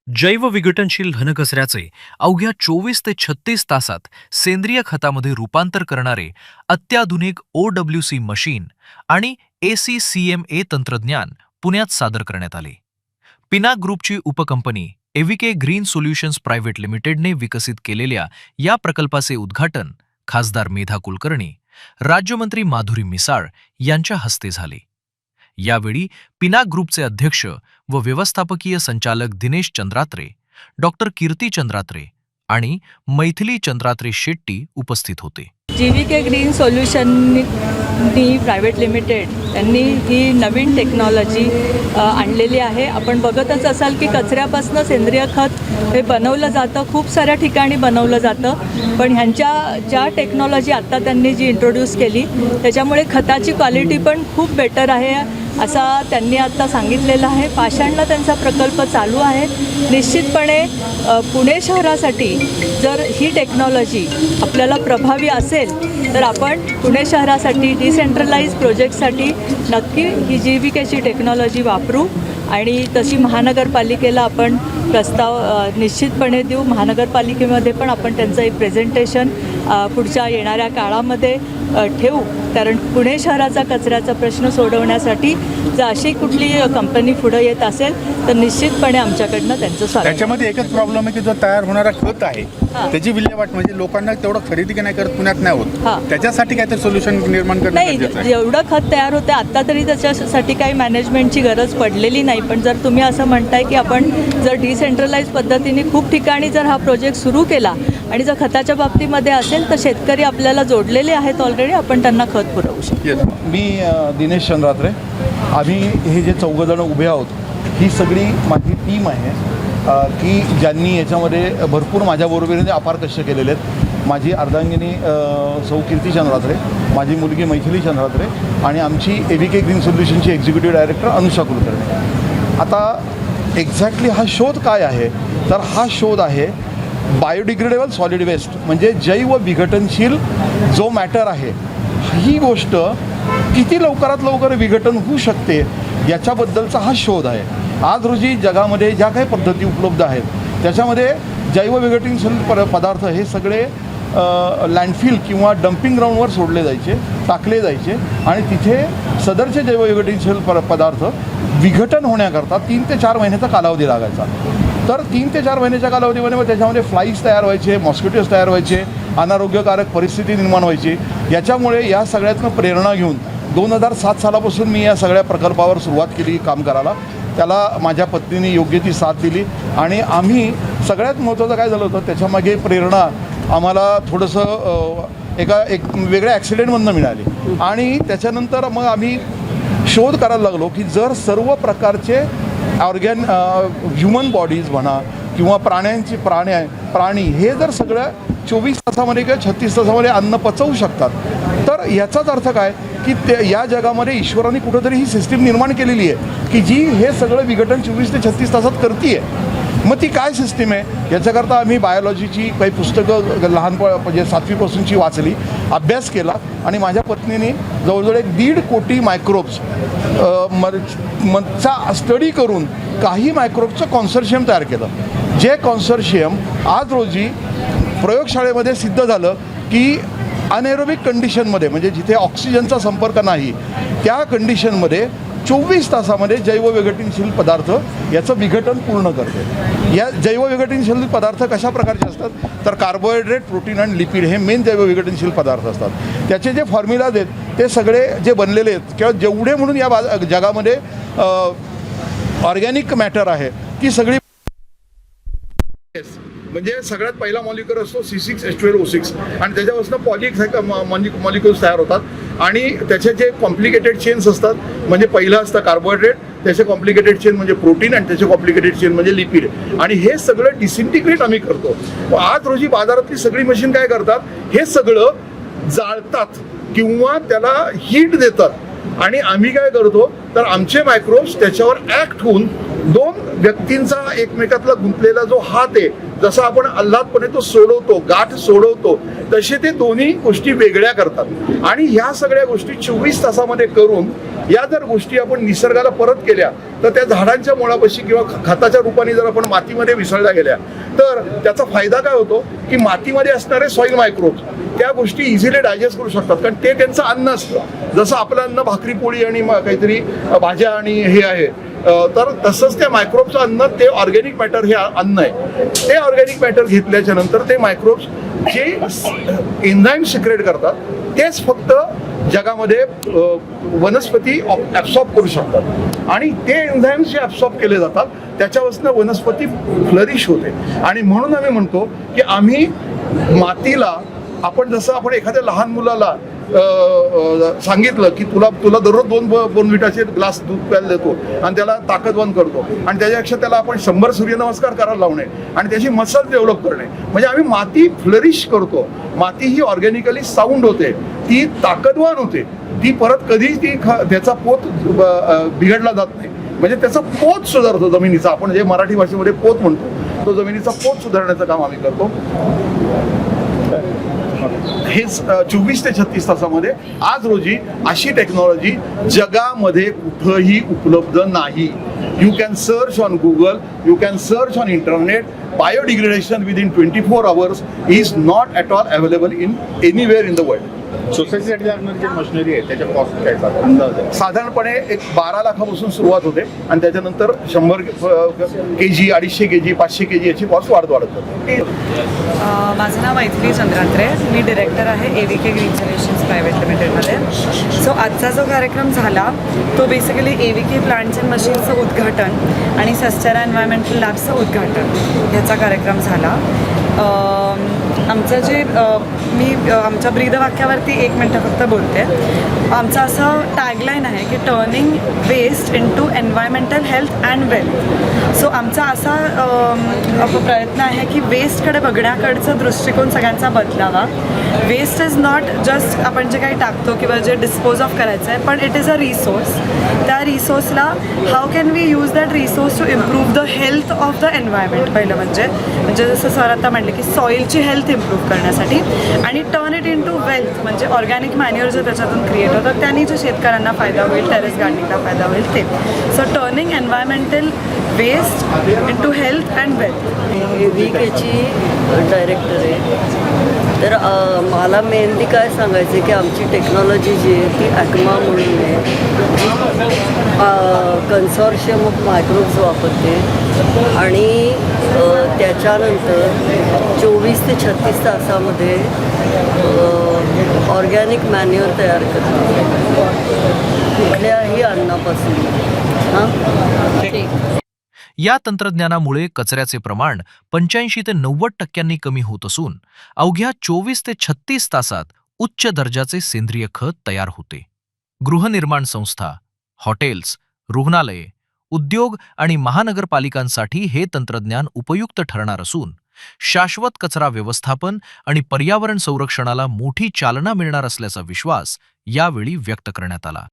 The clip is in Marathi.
जैवविघटनशील घनकचऱ्याचे अवघ्या 24 ते 36 तासात सेंद्रिय खतामध्ये रूपांतर करणारे अत्याधुनिक OWC मशीन आणि ACCMA तंत्रज्ञान पुण्यात सादर करण्यात आले. पिनाक ग्रुपची उपकंपनी एव्हीके ग्रीन सोल्युशन्स प्रायव्हेट लिमिटेडने विकसित केलेल्या या प्रकल्पाचे उद्घाटन खासदार मेधा कुलकर्णी, राज्यमंत्री माधुरी मिसाळ यांच्या हस्ते झाले. यावेळी पिनाक ग्रुपचे अध्यक्ष व व्यवस्थापकीय संचालक दिनेश चंद्रात्रे, डॉक्टर कीर्ती चंद्रात्रे आणि मैथिली चंद्रात्रे शेट्टी उपस्थित होते. जीव्हीके ग्रीन सोल्युशननी प्रायव्हेट लिमिटेड त्यांनी ही नवीन टेक्नॉलॉजी आणलेली आहे. आपण बघतच असाल की कचऱ्यापासून सेंद्रिय खत हे बनवलं जातं, खूप साऱ्या ठिकाणी बनवलं जातं. पण ह्यांच्या ज्या टेक्नॉलॉजी आत्ता त्यांनी जी इंट्रोड्यूस केली त्याच्यामुळे खताची क्वालिटी पण खूप बेटर आहे असा त्यांनी आत्ता सांगितलेलं आहे. पाषाणला त्यांचा प्रकल्प चालू आहे. निश्चितपणे पुणे शहरासाठी जर ही टेक्नॉलॉजी आपल्याला प्रभावी असेल तर आपण पुणे शहरासाठी डिसेंट्रलाइज प्रोजेक्टसाठी नक्की ही जीव्हीकेची टेक्नॉलॉजी वापरू आणि तशी महानगरपालिकेला आपण प्रस्ताव निश्चितपणे देऊ. महानगरपालिकेमध्ये पण आपण त्यांचं एक प्रेझेंटेशन पुढच्या येणाऱ्या काळामध्ये ठेवू. कारण पुणे शहराचा कचऱ्याचा प्रश्न सोडवण्यासाठी जर अशी कुठली कंपनी पुढे येत असेल तर निश्चितपणे आमच्याकडनं त्यांचं स्वागत. त्याच्यामध्ये एकच प्रॉब्लेम आहे की जो तयार होणारा खत आहे त्याची विल्हेवाट म्हणजे लोकांना तेवढं खरेदी नाही करत, पुण्यात नाही होत. त्याच्यासाठी काहीतरी सोल्युशन निर्माण करणं गरजेचं आहे. जेवढं खत तयार होते आत्ता तरी त्याच्यासाठी काही मॅनेजमेंटची गरज पडलेली नाही. पण जर तुम्ही असं म्हणताय की आपण जर डिसेंट्रलाइज पद्धतीने खूप ठिकाणी जर हा प्रोजेक्ट सुरू केला आणि जर खताच्या बाबतीमध्ये असेल तर शेतकरी आपल्याला जोडलेले आहेत ऑलरेडी, आपण त्यांना खत पुरवू शकतो. मी दिनेश चंद्रात्रे. आम्ही हे जे 4 जण उभे आहोत ही सगळी माझी टीम आहे की ज्यांनी याच्यामध्ये भरपूर माझ्याबरोबरीने अपार कष्ट केलेले आहेत. माझी अर्धांगिनी सौ कीर्ती चंद्रात्रे, माझी मुलगी मैथिली चंद्रात्रे आणि आमची एव्हीके ग्रीन सोल्युशनची एक्झिक्युटिव्ह डायरेक्टर अनुषा कुलकर्णी. आता एक्झॅक्टली हा शोध काय आहे तर हा शोध आहे बायोडिग्रेडेबल सॉलिड वेस्ट म्हणजे जैव विघटनशील जो मॅटर आहे ही गोष्ट किती लवकरात लवकर विघटन होऊ शकते याच्याबद्दलचा हा शोध आहे. आज रोजी जगामध्ये ज्या काही पद्धती उपलब्ध आहेत त्याच्यामध्ये जैव विघटनशील पदार्थ हे सगळे लँडफिल किंवा डम्पिंग ग्राउंडवर सोडले जायचे, टाकले जायचे आणि तिथे सदरचे जैव विघटनशील पदार्थ विघटन होण्याकरता 3 ते 4 महिन्याचा कालावधी लागायचा. तर 3 ते 4 महिन्याच्या कालावधीमध्ये मग त्याच्यामध्ये फ्लाईज तयार व्हायचे, मॉस्किटोज तयार व्हायचे, अनारोग्यकारक परिस्थिती निर्माण व्हायची. याच्यामुळे या सगळ्यातनं प्रेरणा घेऊन 2007 सालापासून मी या सगळ्या प्रकल्पावर सुरुवात केली काम करायला. त्याला माझ्या पत्नीने योग्य ती साथ दिली आणि आम्ही सगळ्यात महत्त्वाचं काय झालं होतं त्याच्यामागे प्रेरणा आम्हाला थोडंसं एक वेगळ्या ॲक्सिडेंटमधनं मिळाली आणि त्याच्यानंतर मग आम्ही शोध करायला लागलो की जर सर्व प्रकारचे ह्युमन बॉडीज म्हणा किंवा प्राणी हे जर सगळं 24 तासामध्ये किंवा 36 तासामध्ये अन्न पचवू शकतात तर याचाच अर्थ काय की या जगामध्ये ईश्वराने कुठंतरी ही सिस्टीम निर्माण केलेली आहे की जी हे सगळं विघटन 24 ते 36 तासात करते आहे. मग ती काय सिस्टीम आहे याच्याकरता आम्ही बायोलॉजीची काही पुस्तकं म्हणजे 7वीपासूनची वाचली, अभ्यास केला आणि माझ्या पत्नीने जवळजवळ 1.5 कोटी मायक्रोब्स चा स्टडी करून काही मायक्रोब्सचं कॉन्सर्शियम तयार केलं. जे कॉन्सर्शियम आज रोजी प्रयोगशाळेमध्ये सिद्ध झालं की अनएरोबिक कंडिशनमध्ये म्हणजे जिथे ऑक्सिजनचा संपर्क नाही त्या कंडिशनमध्ये 24 तासामध्ये जैवविघटनशील पदार्थ याचं विघटन पूर्ण करते. या जैवविघटनशील पदार्थ कशा प्रकारचे असतात तर कार्बोहायड्रेट, प्रोटीन आणि लिपिड हे मेन जैवविघटनशील पदार्थ असतात. त्याचे जे फॉर्म्युलाज आहेत ते सगळे जे बनलेले आहेत किंवा जेवढे म्हणून या जगामध्ये ऑर्गॅनिक मॅटर आहे की सगळी म्हणजे सगळ्यात पहिला मॉलिक्युल असतो C6H12O6 आणि त्याच्यापासून मॉलिक्युल्स तयार होतात आणि त्याचे जे कॉम्प्लिकेटेड चेन्स असतात म्हणजे पहिलं असतं कार्बोहायड्रेट, त्याचे कॉम्प्लिकेटेड चेन म्हणजे प्रोटीन आणि त्याचे कॉम्प्लिकेटेड चेन म्हणजे लिपिड आणि हे सगळं डिसइंटिग्रेट आम्ही करतो. आज रोजी बाजारातली सगळी मशीन काय करतात हे सगळं जाळतात किंवा त्याला हीट देतात आणि आम्ही काय करतो तर आमचे मायक्रोब्स त्याच्यावर ऍक्ट होऊन दोन व्यक्तींचा एकमेकातला गुंतलेला जो हात आहे, जसा आपण आल्हादपणे तो सोडवतो, गाठ सोडवतो, तसे ते दोन्ही गोष्टी वेगळ्या करतात. आणि ह्या सगळ्या गोष्टी 24 तासामध्ये करून या जर गोष्टी आपण निसर्गाला परत केल्या तर त्या झाडांच्या मुळापाशी किंवा खताच्या रूपाने जर आपण मातीमध्ये मिसळल्या गेल्या तर त्याचा फायदा काय होतो की मातीमध्ये असणारे सॉइल मायक्रोब्स त्या गोष्टी इझिली डायजेस्ट करू शकतात, कारण ते त्यांचं अन्न असतं. जसं आपलं अन्न भाकरी पोळी आणि काहीतरी भाज्या आणि हे आहे, तर तसंच त्या मायक्रोबचं अन्न ते ऑर्गॅनिक मॅटर हे अन्न आहे. ते ऑर्गॅनिक मॅटर घेतल्याच्या नंतर ते मायक्रोब्स जे एन्झाईम सिक्रेट करतात तेच फक्त जगामध्ये वनस्पती ॲब्सॉर्ब करू शकतात. आणि ते एन्झाईम्स जे ॲब्सॉर्ब केले जातात त्याच्यापासून वनस्पती फ्लरिश होते. आणि म्हणून आम्ही म्हणतो की आम्ही मातीला आपण जसं आपण एखाद्या लहान मुलाला सांगितलं की तुला दररोज 2 बोर्नव्हिटाचे ग्लास दूध प्यायला देतो आणि त्याला ताकदवान करतो आणि त्याच्यापेक्षा त्याला आपण 100 सूर्यनमस्कार करायला लावणे आणि त्याची मसल डेव्हलप करणे, म्हणजे आम्ही माती फ्लरिश करतो. माती ही ऑर्गॅनिकली साऊंड होते, ती ताकदवान होते, ती परत कधीच त्याचा पोत बिघडला जात नाही. म्हणजे त्याचा पोत सुधारतो जमिनीचा, आपण जे मराठी भाषेमध्ये पोत म्हणतो, तो जमिनीचा पोत सुधारण्याचं काम आम्ही करतो. हेच 24 ते 36 तासामध्ये आज रोजी अशी टेक्नॉलॉजी जगामध्ये कुठंही उपलब्ध नाही. You can search on Google, you can search on internet. Biodegradation within 24 hours is not at all available in anywhere in the world. सोसायटीसाठी लागणारी जी मशिनरी आहे त्याच्या कॉस्ट काय अंदाज आहे? साधारणपणे एक 12 लाखापासून सुरुवात होते आणि त्याच्यानंतर 100 kg, 250 kg, 500 kg याची कॉस्ट वाढत जाते. माझं नाव मैथिली चंद्रात्रे, मी डिरेक्टर आहे AVK ग्रीन सोल्युशन्स प्रायव्हेट लिमिटेडमध्ये. सो आजचा जो कार्यक्रम झाला तो बेसिकली AVK प्लांट्स अँड मशीन्सचं उद्घाटन आणि सस्टेरा एन्व्हायरमेंटल लॅबचं उद्घाटन ह्याचा कार्यक्रम झाला. आमचं जे आमच्या ब्रीदवाक्यावरती 1 मिनटं फक्त बोलते. आमचं असं टॅगलाईन आहे की turning waste into environmental health and wealth. So आमचा असा प्रयत्न आहे की वेस्टकडे बघण्याकडचा दृष्टिकोन सगळ्यांचा बदलावा. वेस्ट इज नॉट जस्ट आपण जे काही टाकतो किंवा जे डिस्पोज ऑफ करायचं आहे, पण इट इज अ रिसोर्स. त्या रिसोर्सला how can we use that resource to improve the health of the environment. पहिलं म्हणजे जसं सर आता म्हणले की सॉईलची हेल्थ इम्प्रूव्ह करण्यासाठी, आणि turn it into wealth म्हणजे ऑर्गॅनिक मॅन्युअर जे त्याच्यातून क्रिएट होतं त्यांनी जो शेतकऱ्यांना फायदा होईल, टेरेस गार्डनिंगला फायदा होईल ते. So turning environmental waste into health and wealth. AVKची डायरेक्टर आहे. तर मला मेनली काय सांगायचं आहे की आमची टेक्नॉलॉजी जी आहे ती ॲक्मा म्हणून आहे, कन्सॉर्शियम ऑफ मायक्रोब्स वापरते आणि त्याच्यानंतर 24 ते 36 तासामध्ये ऑर्गॅनिक मॅन्युअर तयार करते कुठल्याही अन्नापासून. हां, ठीक. या तंत्रज्ञानामुळे कचऱ्याचे प्रमाण 85 ते 90% कमी होत असून अवघ्या 24 ते 36 तासात उच्च दर्जाचे सेंद्रिय खत तयार होते. गृहनिर्माण संस्था, हॉटेल्स, रुग्णालये, उद्योग आणि महानगरपालिकांसाठी हे तंत्रज्ञान उपयुक्त ठरणार असून शाश्वत कचरा व्यवस्थापन आणि पर्यावरण संरक्षणाला मोठी चालना मिळणार असल्याचा विश्वास यावेळी व्यक्त करण्यात आला.